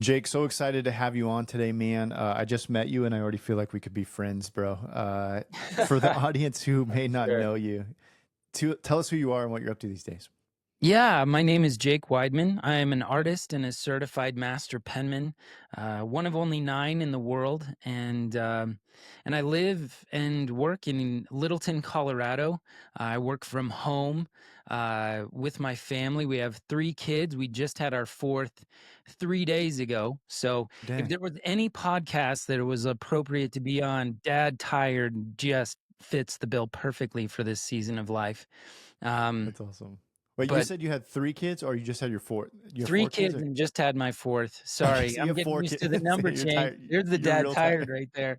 Jake, so excited to have you on today, man. I just met you and I already feel like we could be friends, bro. For the audience who may not Sure. know you, tell us who you are and what you're up to these days. Yeah, my name is Jake Weidmann. I am an artist and a certified master penman, one of only nine in the world, and I live and work in Littleton, Colorado. I work from home with my family. We have three kids. We just had our fourth 3 days ago. So, if Dang, there was any podcast that it was appropriate to be on, Dad Tired just fits the bill perfectly for this season of life. Um, that's awesome. Wait, you but said you had three kids, or you just had your four? You have Three four kids, kids or and just had my fourth. okay, Sorry, so you I'm have getting four used to the kids. number You're change. tired. There's the You're dad real tired tired. right there.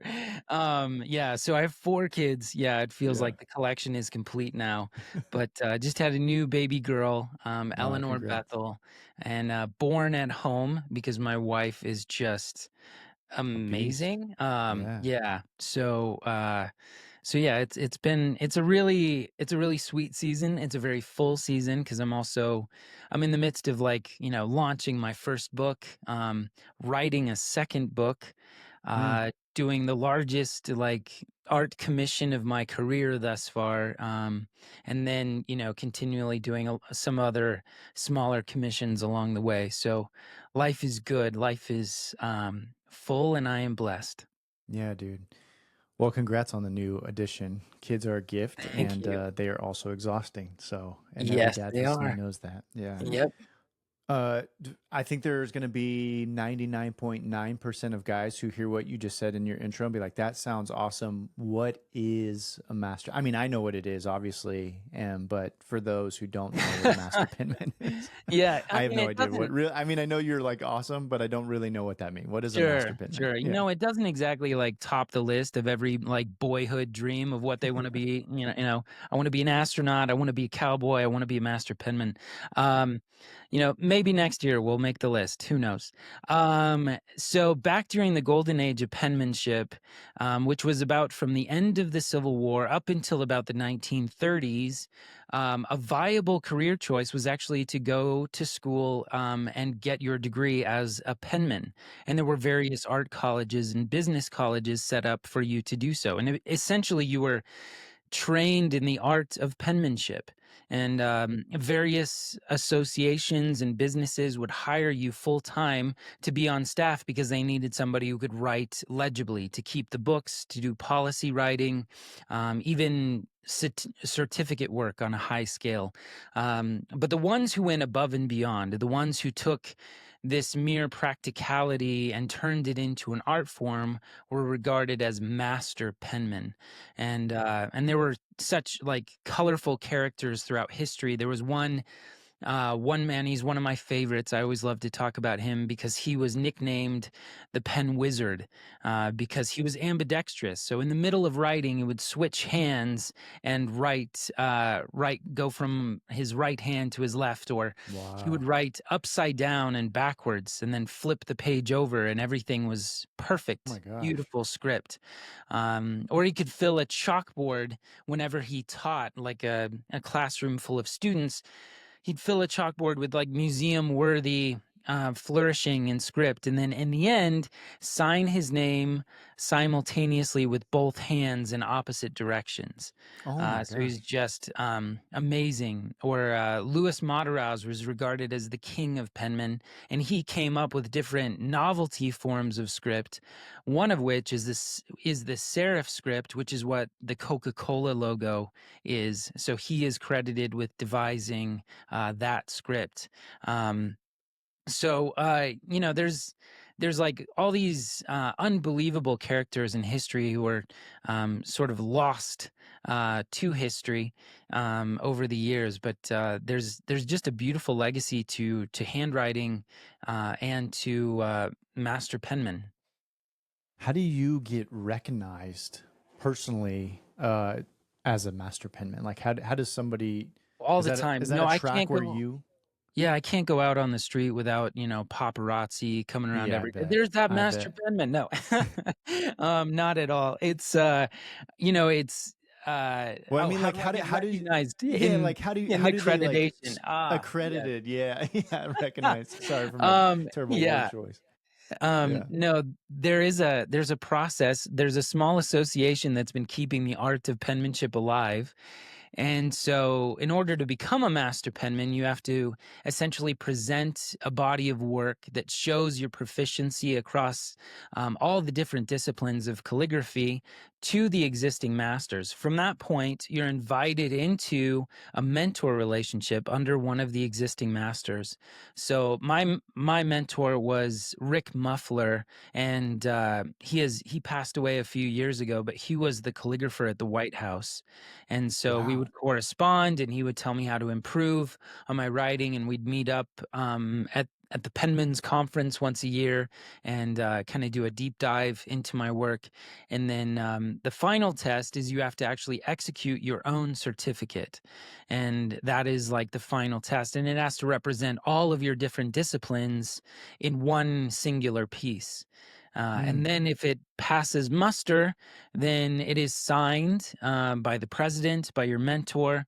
Yeah, so I have four kids. Yeah, it feels Yeah. like the collection is complete now. But just had a new baby girl, Eleanor Congrats. Bethel, and born at home because my wife is just A beast. amazing. Yeah. Yeah. So yeah, it's a really sweet season. It's a very full season because I'm in the midst of launching my first book, writing a second book, Hmm. doing the largest art commission of my career thus far, and then continually doing some other smaller commissions along the way. So life is good. Life is full, and I am blessed. Yeah, dude. Well, congrats on the new addition. Kids are a gift, Thank and you. they are also exhausting. So, and every Yes, dad they listening are. knows that. Yeah. Yep. I think there's going to be 99.9% of guys who hear what you just said in your intro and be like, that sounds awesome. What is a master? I mean, I know what it is, obviously, but for those who don't know what a master penman is, Yeah, I I have mean, no it idea what doesn't. real. I mean, I know you're like awesome, but I don't really know what that means. What is a master Sure, penman? sure. Yeah. It doesn't exactly top the list of every boyhood dream of what they want to be. I want to be an astronaut. I want to be a cowboy. I want to be a master penman. Um, maybe next year we'll make the list. Who knows? So back during the golden age of penmanship, which was about from the end of the Civil War up until about the 1930s, a viable career choice was actually to go to school and get your degree as a penman. And there were various art colleges and business colleges set up for you to do so. And essentially, you were trained in the art of penmanship. And various associations and businesses would hire you full time to be on staff because they needed somebody who could write legibly, to keep the books, to do policy writing, even certificate work on a high scale. But the ones who went above and beyond, the ones who took this mere practicality and turned it into an art form, were regarded as master penmen. And there were such colorful characters throughout history. There was one man, he's one of my favorites. I always love to talk about him because he was nicknamed the Pen Wizard, because he was ambidextrous. So in the middle of writing, he would switch hands and go from his right hand to his left, or he would Wow. write upside down and backwards and then flip the page over, and everything was Oh my perfect, gosh. beautiful script. Or he could fill a chalkboard whenever he taught, like a classroom full of students. He'd fill a chalkboard with museum worthy flourishing in script, and then in the end sign his name simultaneously with both hands in opposite directions. Oh my So he's gosh. just amazing. Or Louis Mataraz was regarded as the king of penmen, and he came up with different novelty forms of script, one of which is the serif script, which is what the Coca-Cola logo is. So he is credited with devising that script. There's all these unbelievable characters in history who are sort of lost to history over the years, but there's just a beautiful legacy to handwriting and to master penman. How do you get recognized personally as a master penman? Like, how does somebody? All Is the is time. that No, a I track can't where go. you? Yeah, I can't go out on the street without, paparazzi coming around Yeah, I every day. bet. There's that I master bet. penman. No, not at all. It's Well, I oh, mean, how like, do I get how do you? recognized Yeah, in like, how do you? in How the do they like accreditation? Ah, yes. accredited? Yeah, yeah, recognized. Sorry for my terrible word Yeah. choice. Yeah. No, there's a process. There's a small association that's been keeping the art of penmanship alive. And so, in order to become a master penman, you have to essentially present a body of work that shows your proficiency across all the different disciplines of calligraphy to the existing masters. From that point, you're invited into a mentor relationship under one of the existing masters. So, my mentor was Rick Muffler, and he passed away a few years ago, but he was the calligrapher at the White House. And so we Wow. would correspond, and he would tell me how to improve on my writing, and we'd meet up at the Penman's conference once a year and kind of do a deep dive into my work. And then the final test is you have to actually execute your own certificate. And that is like the final test. And it has to represent all of your different disciplines in one singular piece. Mm. And then if it passes muster, then it is signed by the president, by your mentor,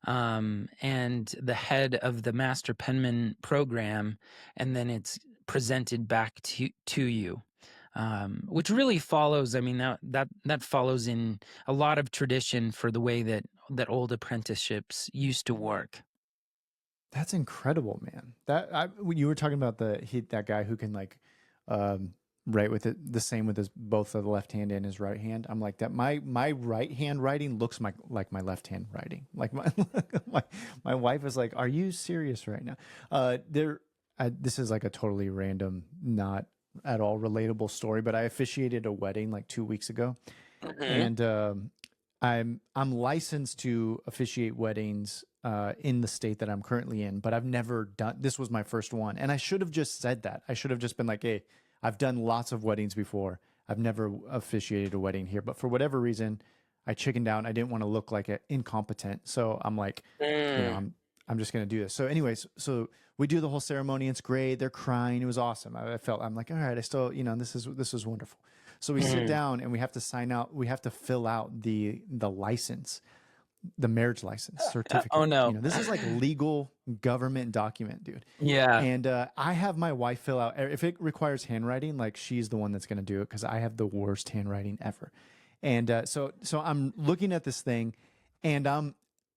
and the head of the Master Penman program, and then it's presented back to you. Which really follows. I mean, that follows in a lot of tradition for the way that old apprenticeships used to work. That's incredible, man. When you were talking about that guy who can like um, write with it the same with his both of the left hand and his right hand. I'm like that. My right hand writing looks like my left hand writing. Like my my wife is like, "Are you serious right now?" This is like a totally random, not at all relatable story, but I officiated a wedding like 2 weeks ago, Mhm. and I'm licensed to officiate weddings in the state that I'm currently in, but I've never done. This was my first one, and I should have just said that. I should have just been like, "Hey, I've done lots of weddings before. I've never officiated a wedding here, but for whatever reason, I chickened out. I didn't want to look like incompetent, so I'm like, you know, Mm. I'm just gonna do this. So, anyways, so we do the whole ceremony. It's great. They're crying. It was awesome. I'm like, all right. I still, this is wonderful. So we sit Mhm. down and we have to sign out. We have to fill out the license, the marriage license Oh certificate. no. This is like legal government document, dude. Yeah. And I have my wife fill out if it requires handwriting, like she's the one that's going to do it because I have the worst handwriting ever. And so I'm looking at this thing, and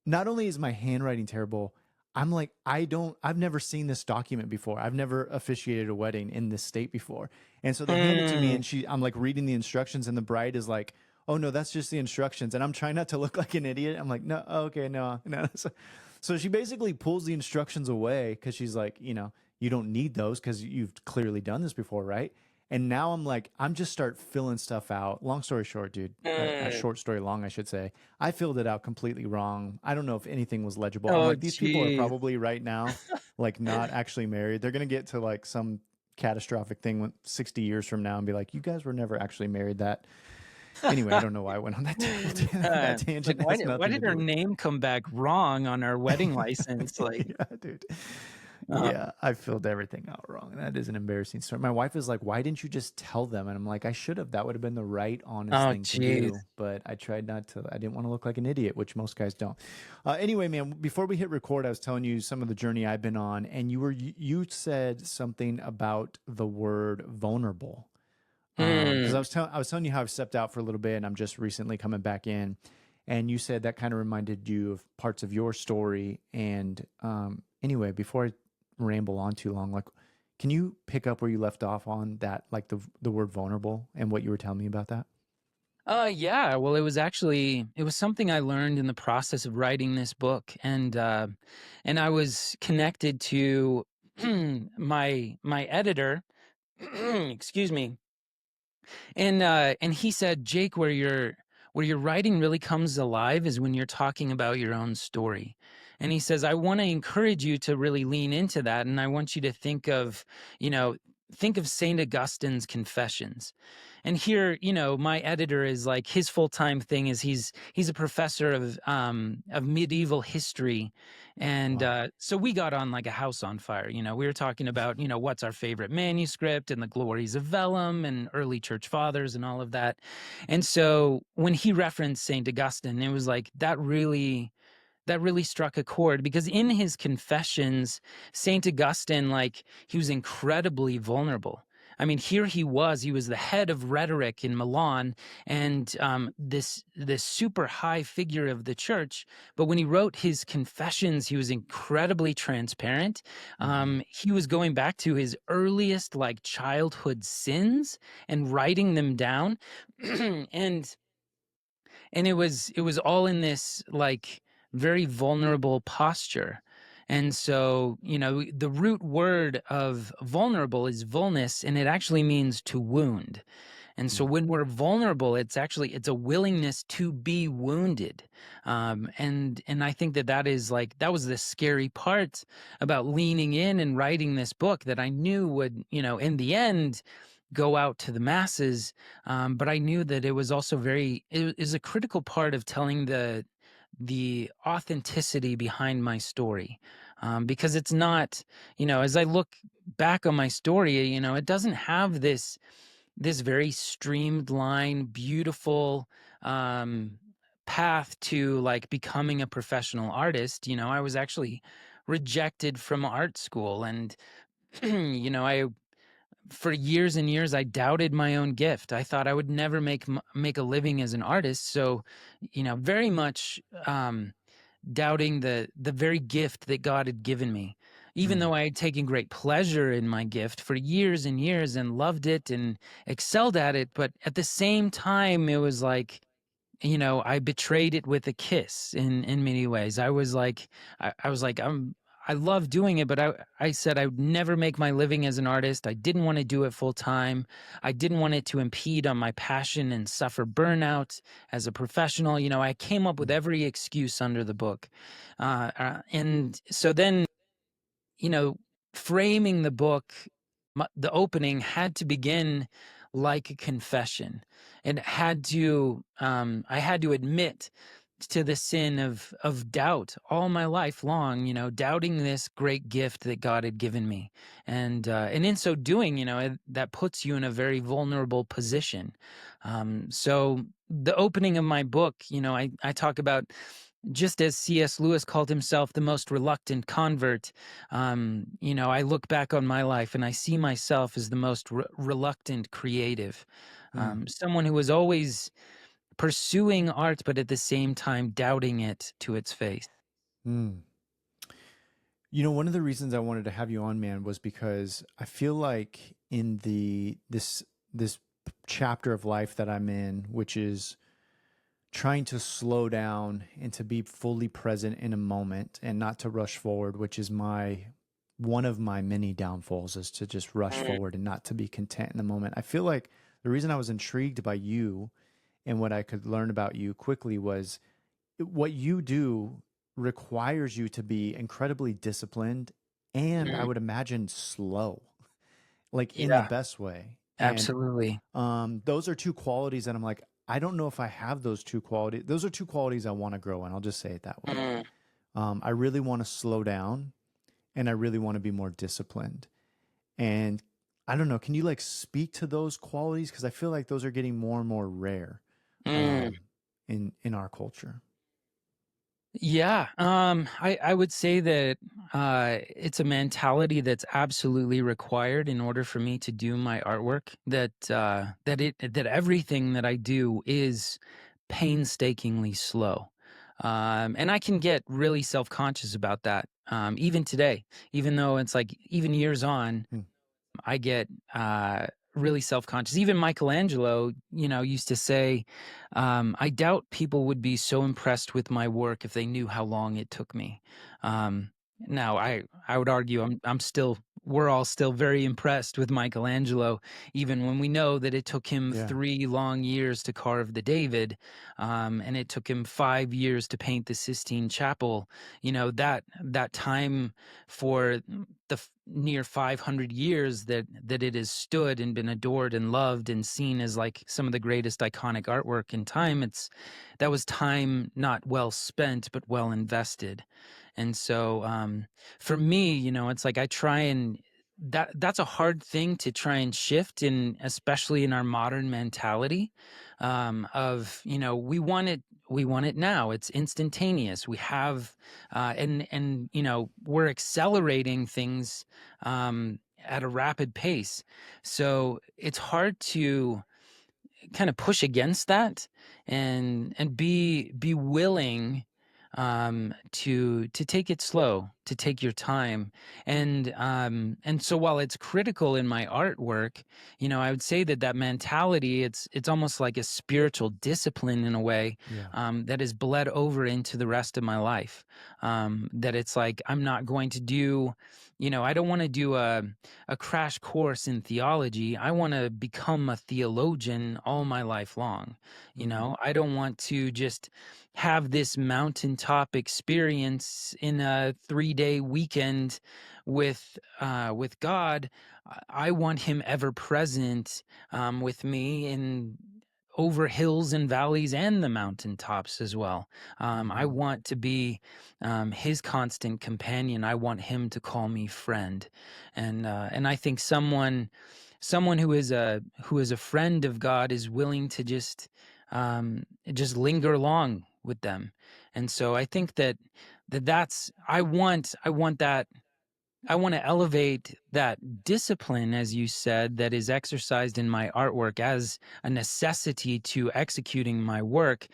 not only is my handwriting terrible, I'm like I've never seen this document before. I've never officiated a wedding in this state before. And so they hand it to me, Mm. and I'm like reading the instructions, and the bride is like, "Oh no, that's just the instructions." And I'm trying not to look like an idiot. I'm like, "No, okay, no, no." So she basically pulls the instructions away because she's like, you don't need those because you've clearly done this before, right? And now I'm like, I'm just start filling stuff out. Long story short, dude, a Mm. short story long, I should say. I filled it out completely wrong. I don't know if anything was legible. I'm Oh like, these people are geez. probably right now, like not actually married. They're gonna get to like some catastrophic thing 60 years from now and be like, you guys were never actually married. That anyway, I don't know why I went on that that Like tangent. It why has did nothing to our do with name come back wrong on our wedding license? Like, yeah, dude. um, Yeah, I filled everything out wrong. And that is an embarrassing story. My wife is like, "Why didn't you just tell them?" And I'm like, "I should have. That would have been the right, honest oh thing to geez. do." But I tried not to. I didn't want to look like an idiot, which most guys don't. Anyway, man, before we hit record, I was telling you some of the journey I've been on, and you said something about the word vulnerable. Because Hmm. I was telling you how I've stepped out for a little bit, and I'm just recently coming back in, and you said that kind of reminded you of parts of your story. And anyway, before I ramble on too long, like, can you pick up where you left off on that, like the word vulnerable and what you were telling me about that? Yeah, well, it was something I learned in the process of writing this book, and I was connected to my editor, excuse me, and he said, Jake, where your writing really comes alive is when you're talking about your own story. And he says, I want to encourage you to really lean into that, and I want you to you know, think of Saint Augustine's Confessions. And here, my editor is like his full-time thing is he's a professor of medieval history. And Wow. so we got on like a house on fire. We were talking about, what's our favorite manuscript and the glories of vellum and early church fathers and all of that. And so when he referenced Saint Augustine, it was like that really struck a chord, because in his confessions, Saint Augustine, like, he was incredibly vulnerable. I mean, here he was the head of rhetoric in Milan, and this super high figure of the church. But when he wrote his confessions, he was incredibly transparent. Mm-hmm. He was going back to his earliest like childhood sins and writing them down. and it was all in this like very vulnerable posture. And so, the root word of vulnerable is vulnus, and it actually means to wound. And so when we're vulnerable, it's a willingness to be wounded. And I think that was the scary part about leaning in and writing this book, that I knew would, in the end, go out to the masses. But I knew that it was also it is a critical part of telling the authenticity behind my story. Because it's not, as I look back on my story, it doesn't have this very streamlined, beautiful path to like becoming a professional artist. I was actually rejected from art school, and I for years and years I doubted my own gift. I thought I would never make a living as an artist. So, very much doubting the very gift that God had given me. Even though I had taken great pleasure in my gift for years and years and loved it and excelled at it, but at the same time, it was like, I betrayed it with a kiss in many ways. I was like, I love doing it, but I said I would never make my living as an artist. I didn't want to do it full time. I didn't want it to impede on my passion and suffer burnout as a professional. I came up with every excuse under the book. And so then, you know, framing the book, the opening had to begin like a confession. It had to, I had to admit to the sin of doubt all my life long, doubting this great gift that God had given me. And in so doing, that puts you in a very vulnerable position. So the opening of my book, I talk about, just as C.S. Lewis called himself the most reluctant convert, I look back on my life and I see myself as the most reluctant creative, someone who was always pursuing art, but at the same time doubting it to its face. Mm. One of the reasons I wanted to have you on, man, was because I feel like in this chapter of life that I'm in, which is trying to slow down and to be fully present in a moment and not to rush forward, which is one of my many downfalls, is to just rush forward and not to be content in the moment. I feel like the reason I was intrigued by you and what I could learn about you quickly was what you do requires you to be incredibly disciplined and, I would imagine, slow, like in the Yeah, best way. And absolutely. those are two qualities that I'm like, I don't know if I have those two qualities. Those are two qualities I want to grow in. I'll just say it that way. I really want to slow down and I really want to be more disciplined. And I don't know, can you like speak to those qualities? Because I feel like those are getting more and more rare in our culture. Yeah, I would say that it's a mentality that's absolutely required in order for me to do my artwork. That everything that I do is painstakingly slow, and I can get really self-conscious about that. Even today, even though it's like even years on, Mm. I get really self-conscious. Even Michelangelo, used to say, I doubt people would be so impressed with my work if they knew how long it took me. Now, I would argue we're all still very impressed with Michelangelo, even when we know that it took him Yeah. 3 long years to carve the David, and it took him 5 years to paint the Sistine Chapel. That time for near 500 years that it has stood and been adored and loved and seen as like some of the greatest iconic artwork in time. That was time not well spent, but well invested. And so for me, it's like I try and that's a hard thing to try and shift in, especially in our modern mentality, of, we want it now. It's instantaneous. We have, and we're accelerating things, at a rapid pace. So it's hard to kind of push against that and be willing to take it slow, to take your time. And so while it's critical in my artwork, I would say that mentality, it's almost like a spiritual discipline in a way, Yeah. that is bled over into the rest of my life. That it's like, I'm not going to do, I don't want to do a crash course in theology. I want to become a theologian all my life long. I don't want to just have this mountaintop experience in a 3-day weekend with God. I want him ever present with me in over hills and valleys and the mountaintops as well. I want to be his constant companion. I want him to call me friend, and I think someone who is a friend of God is willing to just linger along with them. And so I think that's I want that. I want to elevate that discipline, as you said, that is exercised in my artwork as a necessity to executing my work,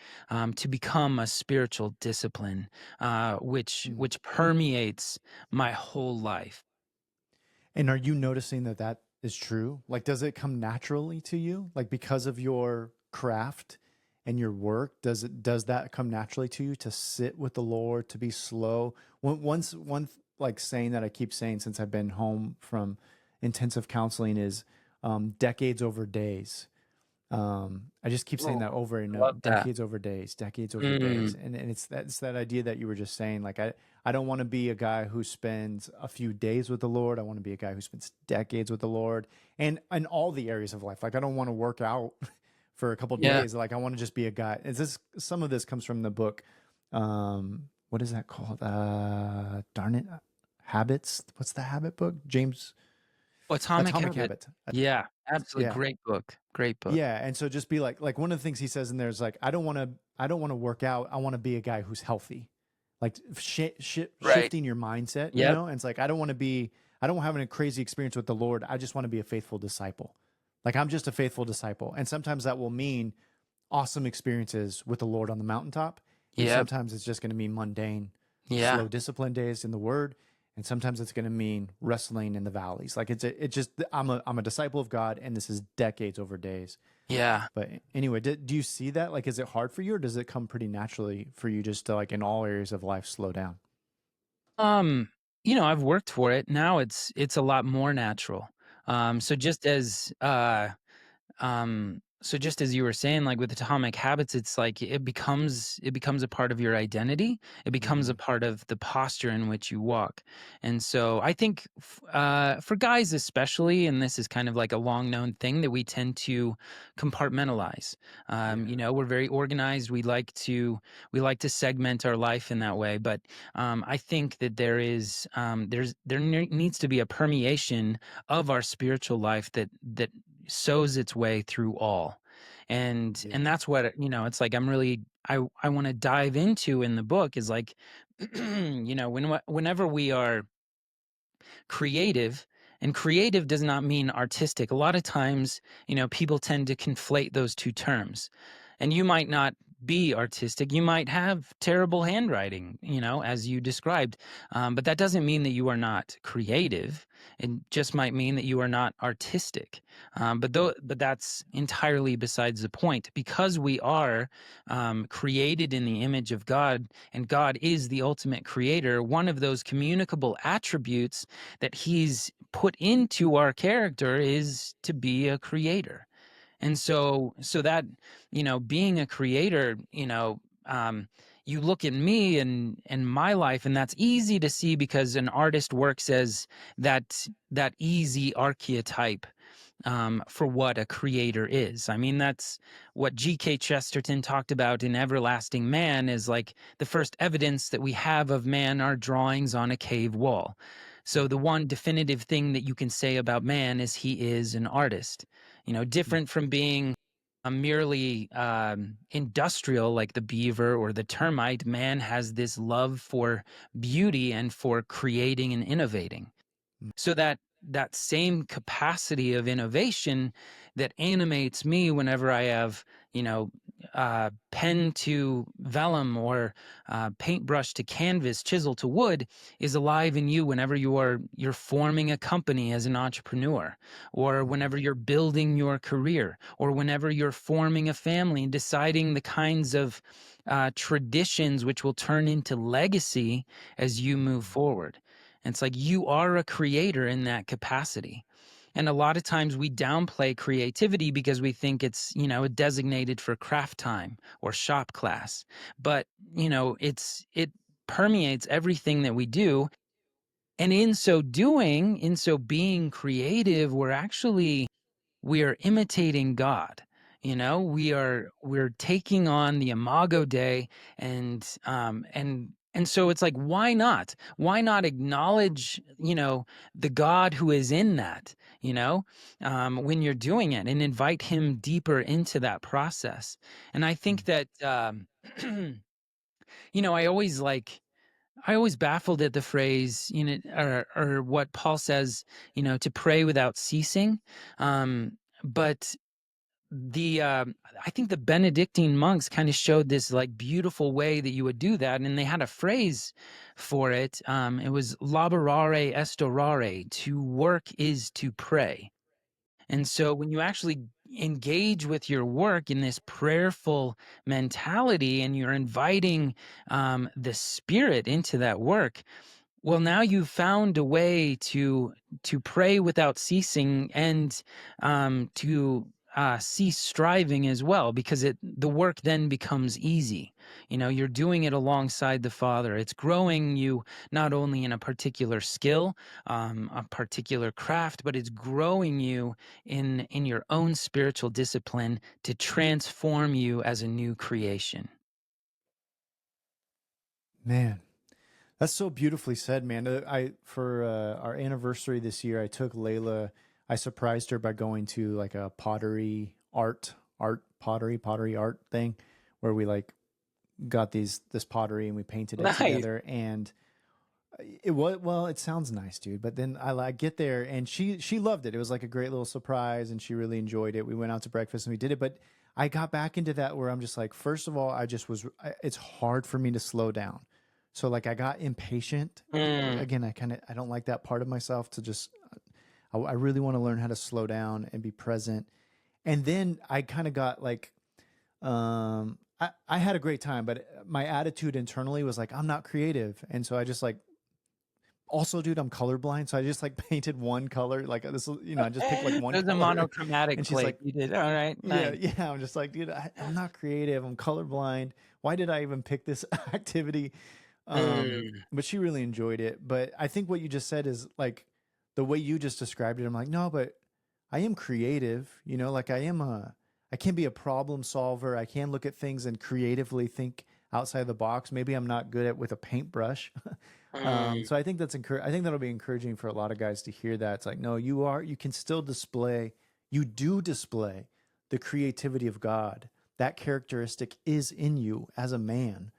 to become a spiritual discipline, which permeates my whole life. And are you noticing that that is true? Like, does it come naturally to you? Like, because of your craft and your work, does that come naturally to you to sit with the Lord, to be slow? One like saying that I keep saying since I've been home from intensive counseling is decades over days. I just keep saying Oh, that over and over, love that. decades over days. Mm, And it's that idea that you were just saying, like, I don't want to be a guy who spends a few days with the Lord. I want to be a guy who spends decades with the Lord and in all the areas of life. Like, I don't want to work out for a couple yeah. days. Like, I want to just be a guy. Some of this comes from the book. What is that called? Darn it. Habits. What's the habit book? James Atomic Atomic Habit. Habit. Yeah, absolutely. Yeah. Great book. Great book. Yeah, and so just be like one of the things he says in there is like I don't want to work out. I want to be a guy who's healthy. Like Right. shifting your mindset, Yep. And it's like I don't want to be I don't have a crazy experience with the Lord. I just want to be a faithful disciple. Like I'm just a faithful disciple. And sometimes that will mean awesome experiences with the Lord on the mountaintop. And Yep. sometimes it's just going to mean mundane, Yeah. slow discipline days in the word. And sometimes it's going to mean wrestling in the valleys. Like it's just I'm a disciple of God, and this is decades over days. Yeah. But anyway, do you see that? Like, is it hard for you, or does it come pretty naturally for you just to like in all areas of life slow down? Um, I've worked for it. Now it's a lot more natural. So just as you were saying, like with Atomic Habits, it's like it becomes a part of your identity. It becomes a Mm-hmm. part of the posture in which you walk. And so I think for guys especially, and this is kind of like a long known thing, that we tend to compartmentalize. Yeah. We're very organized. We like to segment our life in that way. But I think that there needs to be a permeation of our spiritual life that sows its way through all. And Yeah. that's what, it's like I want to dive into in the book is like whenever we are creative, and creative does not mean artistic. A lot of times, people tend to conflate those two terms. And you might not be artistic. You might have terrible handwriting, as you described. But that doesn't mean that you are not creative. It just might mean that you are not artistic. But that's entirely besides the point, because we are created in the image of God, and God is the ultimate creator. One of those communicable attributes that he's put into our character is to be a creator. And so that, being a creator, you look at me and my life, and that's easy to see because an artist works as that easy archetype for what a creator is. I mean, that's what G.K. Chesterton talked about in Everlasting Man, is like the first evidence that we have of man are drawings on a cave wall. So the one definitive thing that you can say about man is he is an artist, different from being a merely industrial like the beaver or the termite. Man has this love for beauty and for creating and innovating. Mm. So that that same capacity of innovation that animates me whenever I have, you know, pen to vellum or paintbrush to canvas, chisel to wood, is alive in you whenever you're forming a company as an entrepreneur, or whenever you're building your career, or whenever you're forming a family and deciding the kinds of traditions which will turn into legacy as you move forward. And it's like you are a creator in that capacity. And a lot of times we downplay creativity because we think it's, you know, designated for craft time or shop class. But, you know, it permeates everything that we do. And in so doing, in so being creative, we are imitating God. You know, we're taking on the Imago Dei, and so it's like, why not? Why not acknowledge, you know, the God who is in that, you know, when you're doing it, and invite him deeper into that process. And I think that, you know, I always baffled at the phrase, you know, or what Paul says, you know, to pray without ceasing. But the I think the Benedictine monks kind of showed this like beautiful way that you would do that, and they had a phrase for it. It was laborare est orare, to work is to pray. And so when you actually engage with your work in this prayerful mentality, and you're inviting the spirit into that work, well, now you've found a way to pray without ceasing, and to cease striving as well, because the work then becomes easy. You know, you're doing it alongside the Father. It's growing you not only in a particular skill, a particular craft, but it's growing you in your own spiritual discipline to transform you as a new creation. Man, that's so beautifully said, man. I for our anniversary this year, I took Layla. I surprised her by going to like a pottery art thing, where we like got this pottery and we painted it Nice. together. And it was, well, it sounds nice, dude. But then I get there and she loved it. It was like a great little surprise, and she really enjoyed it. We went out to breakfast and we did it. But I got back into that where I'm just like, first of all, it's hard for me to slow down. So like I got impatient. Mm. Again, I don't like that part of myself to just, I really want to learn how to slow down and be present. And then I kind of got like, I had a great time, but my attitude internally was like, I'm not creative. And so I just like, also, dude, I'm colorblind. So I just like painted one color, like this, you know, I just picked like one There's a color. monochromatic And she's plate like, you did. All right, yeah, nice. yeah. I'm just like, dude, I'm not creative. I'm colorblind. Why did I even pick this activity? Mm. But she really enjoyed it. But I think what you just said is like the way you just described it. I'm like, no, but I am creative. You know, like I can be a problem solver. I can look at things and creatively think outside the box. Maybe I'm not good at with a paintbrush. Mm. So I think I think that'll be encouraging for a lot of guys to hear that. It's like, no, you can still display, you do display the creativity of God. That characteristic is in you as a man.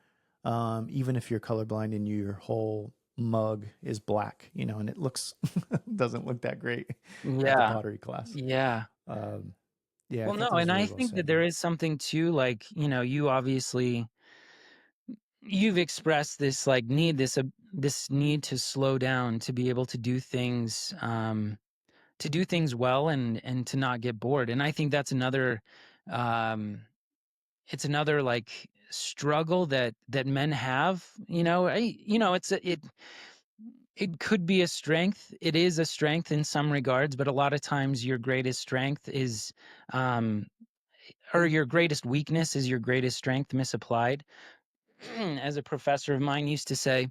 Even if you're colorblind and your whole mug is black, you know, and it looks, doesn't look that great at the Yeah, pottery class. yeah. Um, yeah, I Well, thought no, that was and I really well think that said, there man. is something too, like, you know, you've expressed this like need, this need to slow down, to be able to do things well, and to not get bored. And I think that's another, um, it's another like struggle that men have. You know, it could be a strength. It is a strength in some regards, but a lot of times your greatest strength is, um, or your greatest weakness is your greatest strength misapplied. As a professor of mine used to say.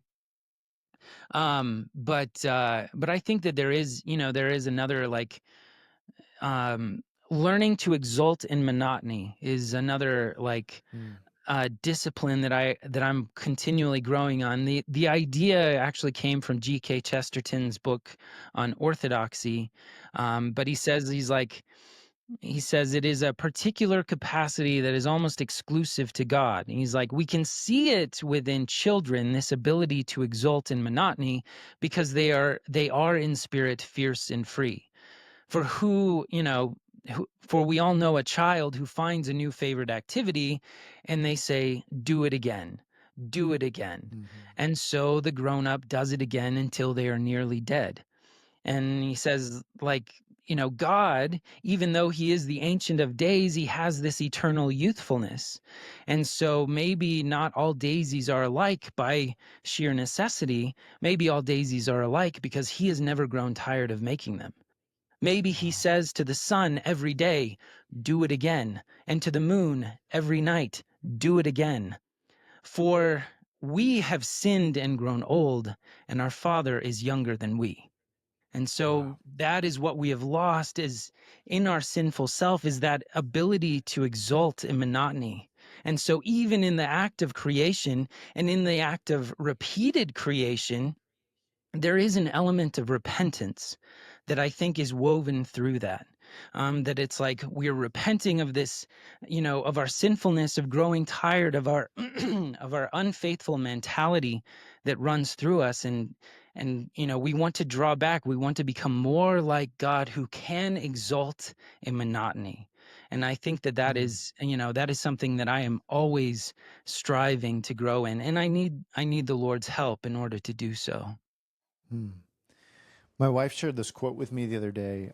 But I think that there is, you know, there is another like, learning to exult in monotony is another like Mm. discipline that I'm continually growing on. The idea actually came from G.K. Chesterton's book on orthodoxy, but he says, he's like, he says it is a particular capacity that is almost exclusive to God. And he's like, we can see it within children, this ability to exult in monotony, because they are in spirit fierce and free. For for we all know a child who finds a new favorite activity and they say, do it again, do it again. Mm-hmm. And so the grown up does it again until they are nearly dead. And he says, like, God, even though he is the Ancient of Days, he has this eternal youthfulness. And so maybe not all daisies are alike by sheer necessity. Maybe all daisies are alike because he has never grown tired of making them. Maybe he Wow. says to the sun every day, do it again, and to the moon every night, do it again. For we have sinned and grown old, and our Father is younger than we. And Wow. so that is what we have lost, is in our sinful self, is that ability to exult in monotony. And so even in the act of creation and in the act of repeated creation, there is an element of repentance that I think is woven through that. That it's like we're repenting of this, of our sinfulness, of growing tired of our of our unfaithful mentality that runs through us, and we want to draw back. We want to become more like God, who can exalt in monotony. And I think that that Mm. is, that is something that I am always striving to grow in, and I need the Lord's help in order to do so. Mm. My wife shared this quote with me the other day.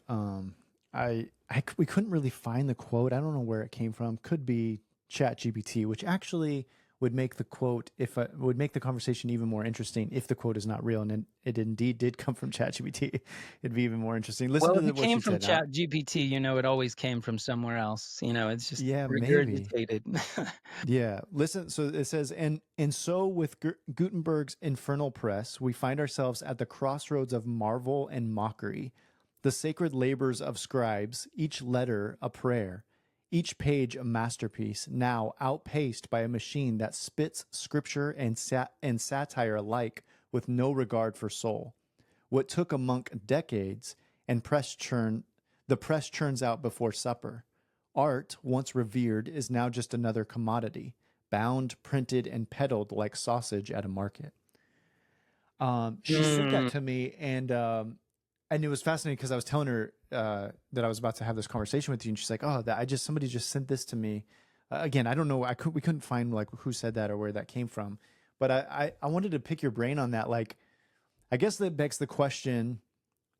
We couldn't really find the quote. I don't know where it came from. Could be Chat GPT, which actually would make the quote would make the conversation even more interesting if the quote is not real and it indeed did come from Chat GPT. It'd be even more interesting. Listen Well, to if it what came she from said. Now, Chat GPT, it always came from somewhere else. It's just yeah, maybe. regurgitated. Yeah, listen. So it says, and so with Gutenberg's infernal press, we find ourselves at the crossroads of marvel and mockery, the sacred labors of scribes, each letter a prayer, each page a masterpiece, now outpaced by a machine that spits scripture and satire alike with no regard for soul. What took a monk decades and the press churns out before supper. Art, once revered, is now just another commodity, bound, printed, and peddled like sausage at a market. She sent that Mm. to me, and it was fascinating because I was telling her that I was about to have this conversation with you, and she's like, "Oh, that somebody just sent this to me." Again, I don't know. We couldn't find like who said that or where that came from, but I wanted to pick your brain on that. Like, I guess that begs the question: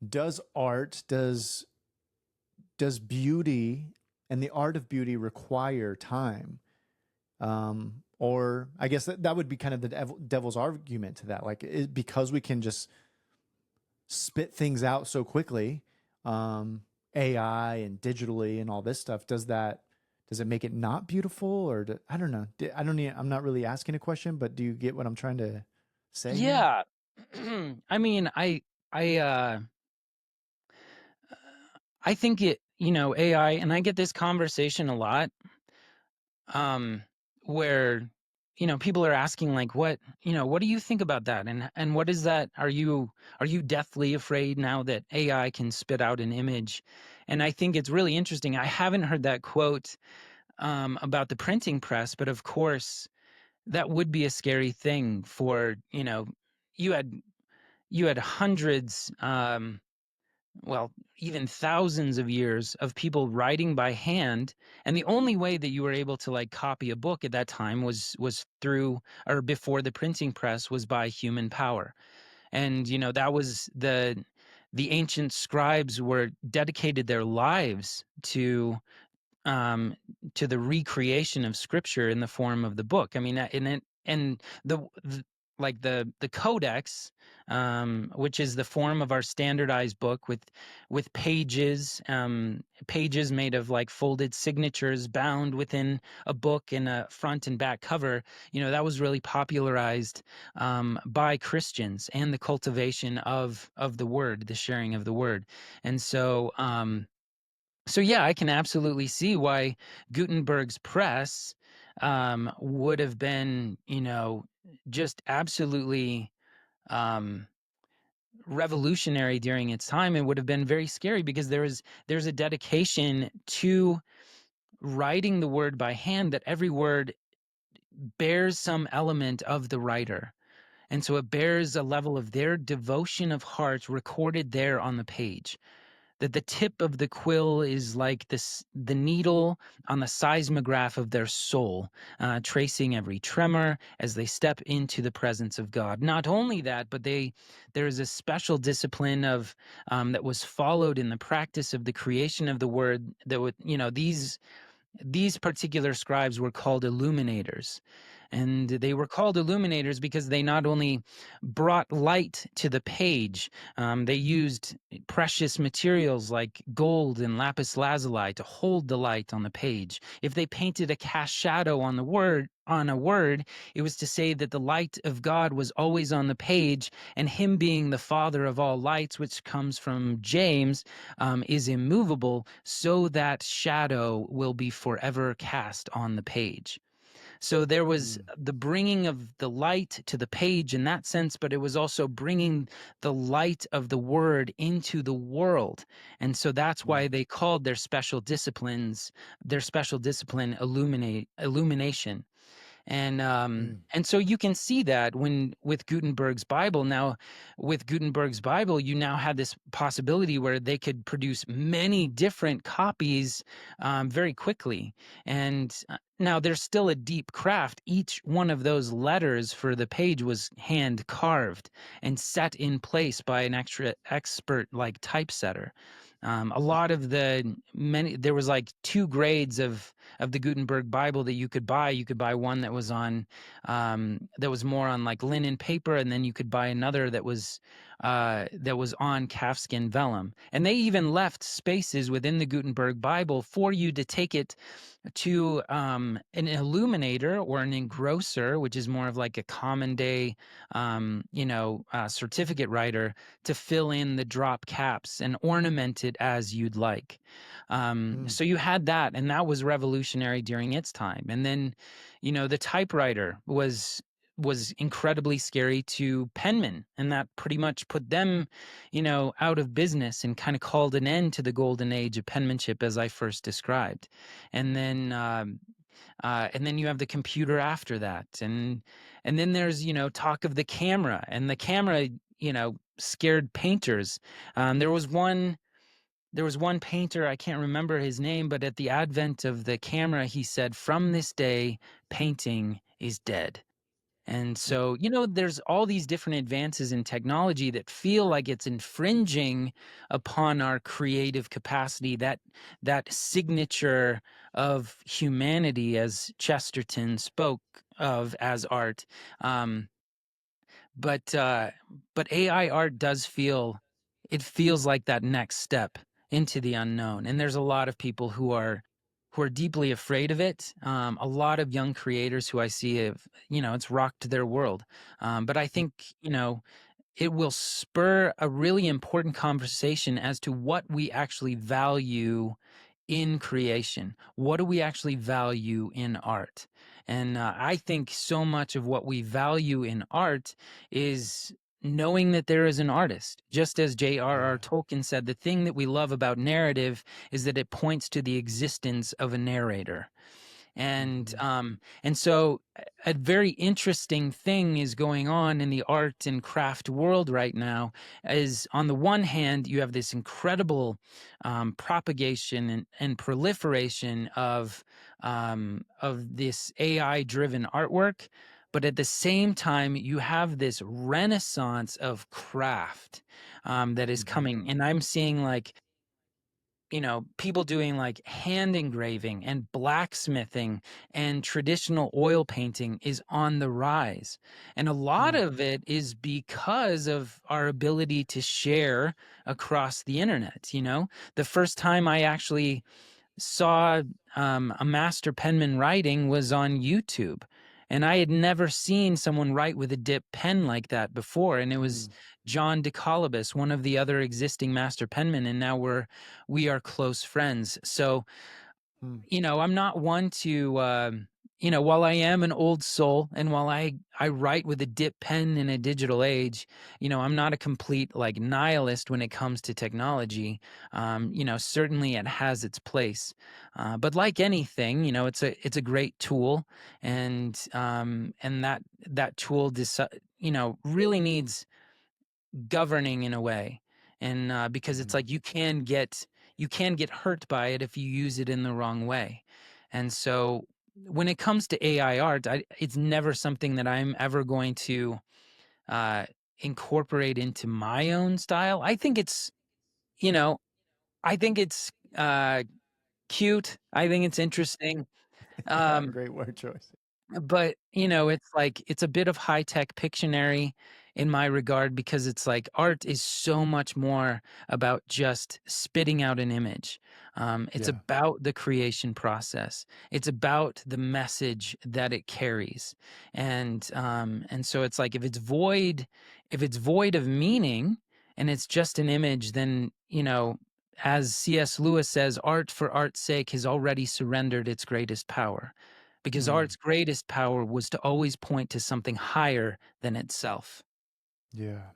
does art does beauty and the art of beauty require time? Or I guess that would be kind of the devil's argument to that. Like, because we can just spit things out so quickly, AI and digitally and all this stuff, does it make it not beautiful? Or I don't know. I'm not really asking a question, but do you get what I'm trying to say here? Yeah. I mean, I uh I think AI, and I get this conversation a lot, um, where, people are asking like, what do you think about that? And what is that? Are you deathly afraid now that AI can spit out an image? And I think it's really interesting. I haven't heard that quote about the printing press, but of course that would be a scary thing for, you had hundreds, well, even thousands of years of people writing by hand, and the only way that you were able to like copy a book at that time was through, or before the printing press, was by human power. And that was the ancient scribes were dedicated their lives um, to the recreation of scripture in the form of the book. I mean, and the like the codex, which is the form of our standardized book with pages, pages made of like folded signatures bound within a book in a front and back cover. That was really popularized by Christians, and the cultivation of the word, the sharing of the word. And so yeah, I can absolutely see why Gutenberg's press would have been, just absolutely um, revolutionary during its time. It would have been very scary because there's a dedication to writing the word by hand, that every word bears some element of the writer. And so it bears a level of their devotion of heart recorded there on the page. That the tip of the quill is like the needle on the seismograph of their soul, tracing every tremor as they step into the presence of God. Not only that, but there is a special discipline of that was followed in the practice of the creation of the word. That would, these particular scribes were called illuminators. And they were called illuminators because they not only brought light to the page, they used precious materials like gold and lapis lazuli to hold the light on the page. If they painted a cast shadow on a word, it was to say that the light of God was always on the page, and him being the father of all lights, which comes from James, is immovable, so that shadow will be forever cast on the page. So there was the bringing of the light to the page in that sense, but it was also bringing the light of the word into the world. And so that's why they called their special discipline illumination. And so you can see that with Gutenberg's Bible. Now, with Gutenberg's Bible, you now had this possibility where they could produce many different copies very quickly. And now there's still a deep craft. Each one of those letters for the page was hand carved and set in place by an extra expert like typesetter. A lot of there was like 2 grades of the Gutenberg Bible that you could buy. You could buy one that was that was more on like linen paper, and then you could buy another that was on calfskin vellum. And they even left spaces within the Gutenberg Bible for you to take it to an illuminator or an engrosser, which is more of like a common day, certificate writer, to fill in the drop caps and ornament it as you'd like. So you had that, and that was revolutionary during its time. And then, the typewriter was incredibly scary to penmen, and that pretty much put them, out of business and kind of called an end to the golden age of penmanship as I first described. And then you have the computer after that, and then there's talk of the camera, and the camera scared painters. There was one painter, I can't remember his name, but at the advent of the camera, he said, "From this day, painting is dead." And so, there's all these different advances in technology that feel like it's infringing upon our creative capacity, that signature of humanity, as Chesterton spoke of as art. But AI art feels like that next step into the unknown. And there's a lot of people who are deeply afraid of it. A lot of young creators who I see have, it's rocked their world. But I think, it will spur a really important conversation as to what we actually value in creation. What do we actually value in art? And I think so much of what we value in art is knowing that there is an artist. Just as J.R.R. Tolkien said, the thing that we love about narrative is that it points to the existence of a narrator. And so a very interesting thing is going on in the art and craft world right now. Is on the one hand, you have this incredible propagation and proliferation of this AI-driven artwork, but at the same time, you have this renaissance of craft that is coming, and I'm seeing like, people doing like hand engraving and blacksmithing and traditional oil painting is on the rise. And a lot of it is because of our ability to share across the internet. The first time I actually saw a master penman writing was on YouTube. And I had never seen someone write with a dip pen like that before. And it was John DeColobus, one of the other existing master penmen, and now we are close friends. So, I'm not one to while I am an old soul, and while I write with a dip pen in a digital age, I'm not a complete like nihilist when it comes to technology. Certainly it has its place, but like anything, it's a great tool, and that tool really needs governing in a way, and because it's Mhm. like you can get hurt by it if you use it in the wrong way. And so when it comes to AI art, it's never something that I'm ever going to uh, incorporate into my own style. You know, I think it's cute. I think it's interesting. Yeah, Um, great word choice. but, it's like it's a bit of high-tech Pictionary in my regard, because it's like art is so much more about just spitting out an image. It's Yeah. about the creation process. It's about the message that it carries. And so it's like if it's void of meaning and it's just an image, then, as C.S. Lewis says, art for art's sake has already surrendered its greatest power, because Mm. art's greatest power was to always point to something higher than itself. Yeah.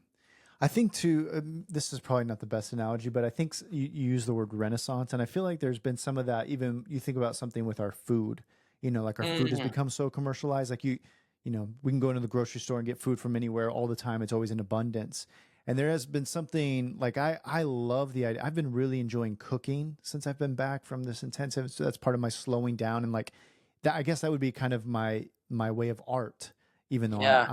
I think too, this is probably not the best analogy, but I think you use the word renaissance. And I feel like there's been some of that. Even you think about something with our food, like our food has Mm, become so commercialized. Like we can go into the grocery store and get food from anywhere all the time. It's always in abundance. And there has been something like I love the idea. I've been really enjoying cooking since I've been back from this intensive. So that's part of my slowing down, and like that, I guess that would be kind of my way of art, even though I'm yeah.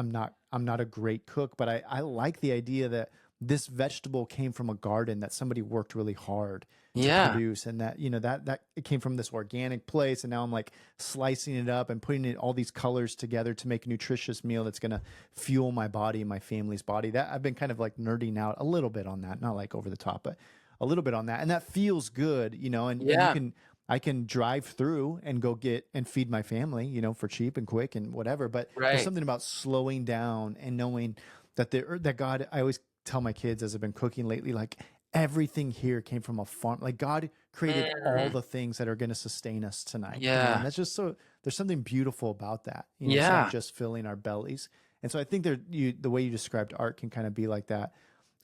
I'm not a great cook, but I like the idea that this vegetable came from a garden that somebody worked really hard to Yeah. produce, and that that it came from this organic place, and now I'm like slicing it up and putting it all these colors together to make a nutritious meal that's going to fuel my body and my family's body. That I've been kind of like nerding out a little bit on that, not like over the top, but a little bit on that, and that feels good, and you Yeah. can I can drive through and go get and feed my family, for cheap and quick and whatever. But there's Right. something about slowing down and knowing that that God. I always tell my kids as I've been cooking lately, like everything here came from a farm. Like God created all Mm, the things that are going to sustain us tonight, and yeah. that's just so. There's something beautiful about that. It's not Yeah. just filling our bellies. And so I think the way you described art can kind of be like that.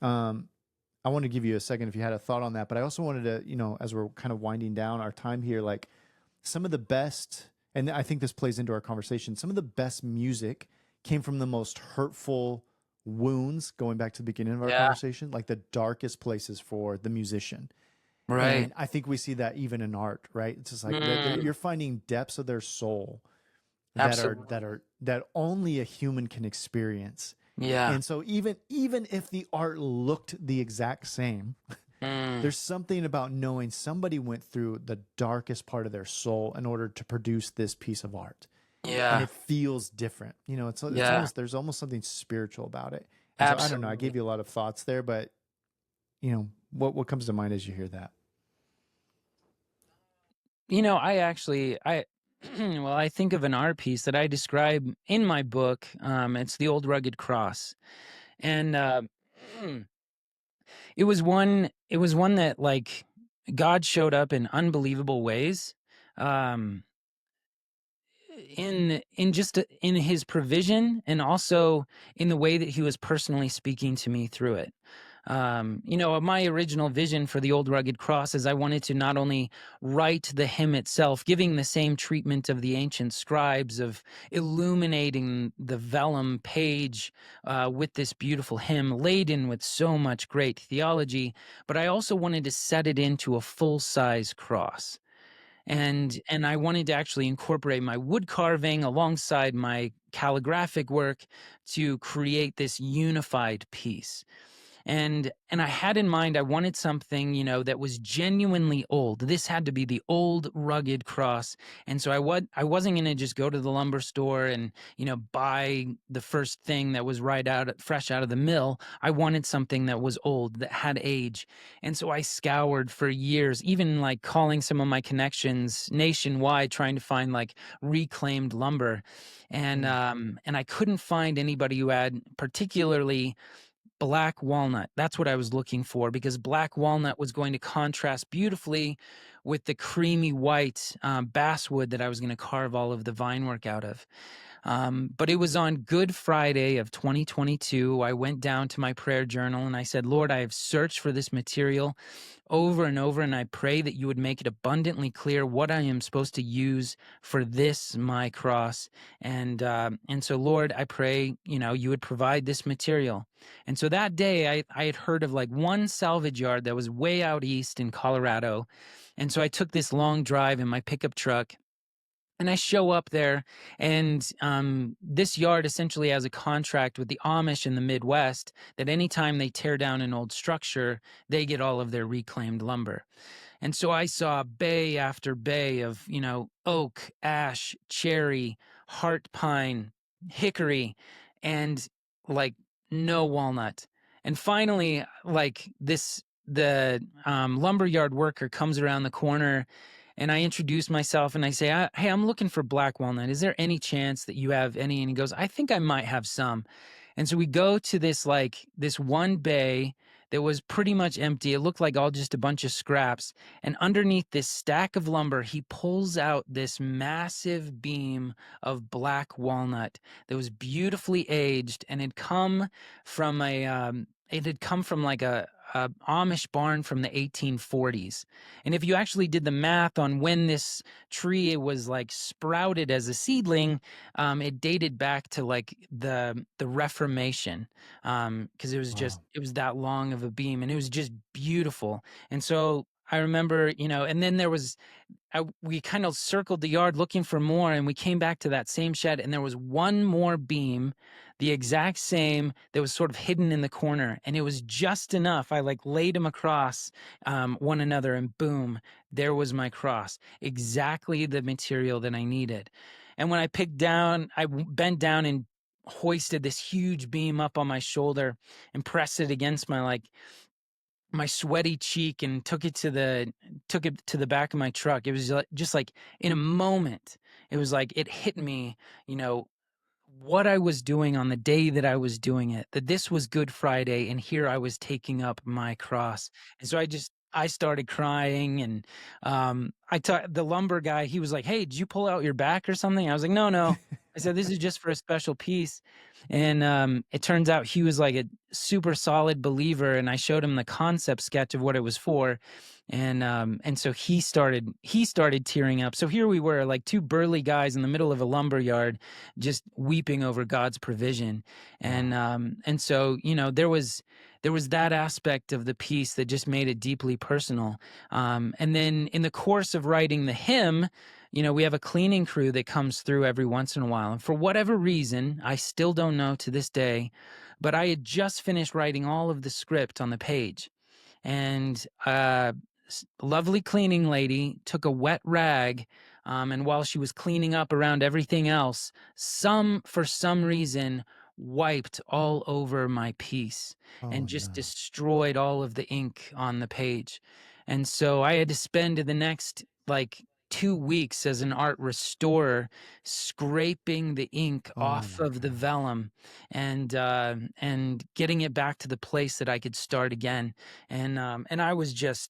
Um, I want to give you a second if you had a thought on that, but I also wanted to, as we're kind of winding down our time here, like some of the best, and I think this plays into our conversation, some of the best music came from the most hurtful wounds, going back to the beginning of our Yeah. conversation, like the darkest places for the musician. Right. And I think we see that even in art, right? It's just like Mm, you're finding depths of their soul absolutely. that only a human can experience. Yeah. And so even if the art looked the exact same, Mm, there's something about knowing somebody went through the darkest part of their soul in order to produce this piece of art. And yeah. it feels different. It's Yeah. almost there's almost something spiritual about it. And so I don't know, I gave Absolutely. you a lot of thoughts there, but what comes to mind as you hear that? I actually I well, I think of an art piece that I describe in my book. It's the Old Rugged Cross. And it was one that, like, God showed up in unbelievable ways. Um in his provision, and also in the way that he was personally speaking to me through it. My original vision for the Old Rugged Cross is I wanted to not only write the hymn itself, giving the same treatment of the ancient scribes of illuminating the vellum page with this beautiful hymn laden with so much great theology, but I also wanted to set it into a full-size cross. And I wanted to actually incorporate my wood carving alongside my calligraphic work to create this unified piece. And I had in mind, I wanted something, that was genuinely old. This had to be the old rugged cross. And so I wasn't going to just go to the lumber store and, buy the first thing that was fresh out of the mill. I wanted something that was old, that had age. And so I scoured for years, even like calling some of my connections nationwide, trying to find like reclaimed lumber. And Mm, and I couldn't find anybody who had particularly black walnut. That's what I was looking for, because black walnut was going to contrast beautifully with the creamy white basswood that I was going to carve all of the vine work out of. But it was on Good Friday of 2022. I went down to my prayer journal and I said, Lord, I have searched for this material over and over, and I pray that you would make it abundantly clear what I am supposed to use for this, my cross. And so, Lord, I pray, you would provide this material. And so that day I had heard of like one salvage yard that was way out east in Colorado. And so I took this long drive in my pickup truck. And I show up there, and this yard essentially has a contract with the Amish in the Midwest that anytime they tear down an old structure, they get all of their reclaimed lumber. And so I saw bay after bay of, oak, ash, cherry, heart pine, hickory, and like no walnut. And finally, like the lumberyard worker comes around the corner, and I introduce myself and I say, hey, I'm looking for black walnut. Is there any chance that you have any? And he goes, I think I might have some. And so we go to this one bay that was pretty much empty. It looked like all just a bunch of scraps. And underneath this stack of lumber, he pulls out this massive beam of black walnut that was beautifully aged and had come from like a Amish barn from the 1840s. And if you actually did the math on when this tree was like sprouted as a seedling, it dated back to like the Reformation, because it was just, it was that long of a beam, and it was just beautiful. And so I remember, and then we kind of circled the yard looking for more, and we came back to that same shed, and there was one more beam, the exact same, that was sort of hidden in the corner, and it was just enough. I like laid them across one another, and boom, there was my cross, exactly the material that I needed. And when I bent down and hoisted this huge beam up on my shoulder and pressed it against my sweaty cheek and took it to the back of my truck. It was just like in a moment, it was like it hit me, what I was doing on the day that I was doing it, that this was Good Friday, and here I was taking up my cross. And so I started crying, and the lumber guy, he was like, hey, did you pull out your back or something? I was like, no. I said, this is just for a special piece. And it turns out he was like a super solid believer, and I showed him the concept sketch of what it was for. And so he started tearing up. So here we were, like two burly guys in the middle of a lumber yard, just weeping over God's provision. And so, there was that aspect of the piece that just made it deeply personal. And then in the course of writing the hymn, we have a cleaning crew that comes through every once in a while. And for whatever reason, I still don't know to this day, but I had just finished writing all of the script on the page. And lovely cleaning lady took a wet rag, and while she was cleaning up around everything else, for some reason, wiped all over my piece and just destroyed all of the ink on the page. And so I had to spend the next 2 weeks as an art restorer scraping the ink off of the vellum and getting it back to the place that I could start again. And I was just,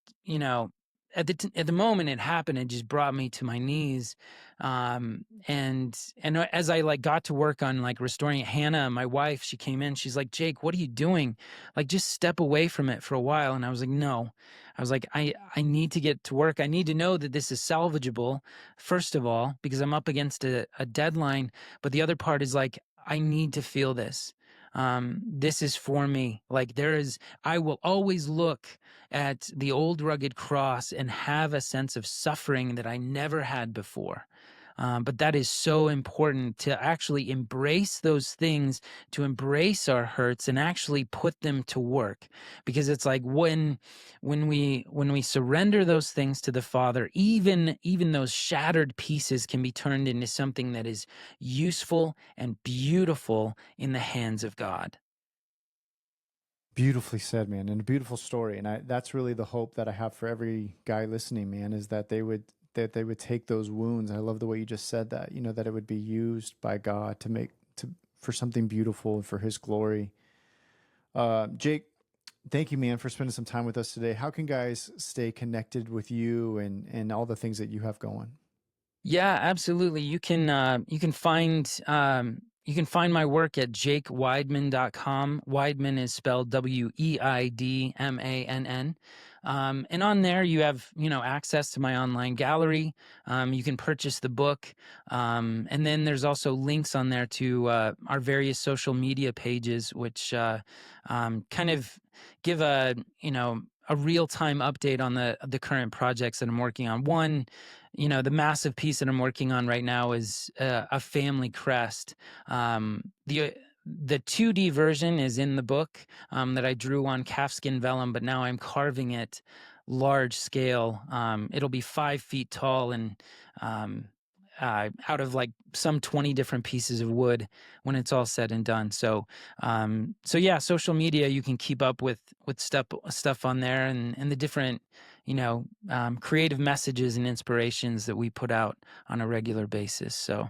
at the moment it happened, it just brought me to my knees. And as I got to work on restoring it, Hannah, my wife, she came in, she's like, Jake, what are you doing? Just step away from it for a while. And I was like, no. I was like, I need to get to work. I need to know that this is salvageable, first of all, because I'm up against a deadline. But the other part is I need to feel this. This is for me. I will always look at the old rugged cross and have a sense of suffering that I never had before. But that is so important, to actually embrace those things, to embrace our hurts and actually put them to work. Because it's like when we surrender those things to the Father, even those shattered pieces can be turned into something that is useful and beautiful in the hands of God. Beautifully said, man, and a beautiful story. And that's really the hope that I have for every guy listening, man, is that they would take those wounds. I love the way you just said that, that it would be used by God for something beautiful and for his glory. Jake, thank you, man, for spending some time with us today. How can guys stay connected with you and all the things that you have going? Yeah, absolutely. You can find my work at jakeweidmann.com. Weidmann is spelled Weidmann. And on there you have, access to my online gallery. You can purchase the book. And then there's also links on there to our various social media pages, which kind of give a real-time update on the current projects that I'm working on. One, the massive piece that I'm working on right now is a family crest. The 2D version is in the book that I drew on calfskin vellum, but now I'm carving it large scale. It'll be 5 feet tall and um, out of like some 20 different pieces of wood when it's all said and done. So yeah, social media, you can keep up with stuff on there and the different creative messages and inspirations that we put out on a regular basis. So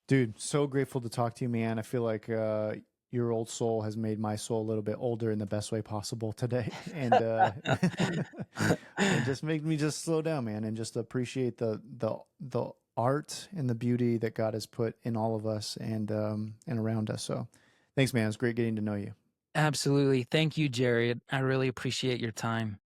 Dude, so grateful to talk to you, man. I feel like your old soul has made my soul a little bit older in the best way possible today, and and just made me just slow down, man, and just appreciate the art and the beauty that God has put in all of us and around us. So, thanks, man. It's great getting to know you. absolutely. Thank you, Jerrad. I really appreciate your time.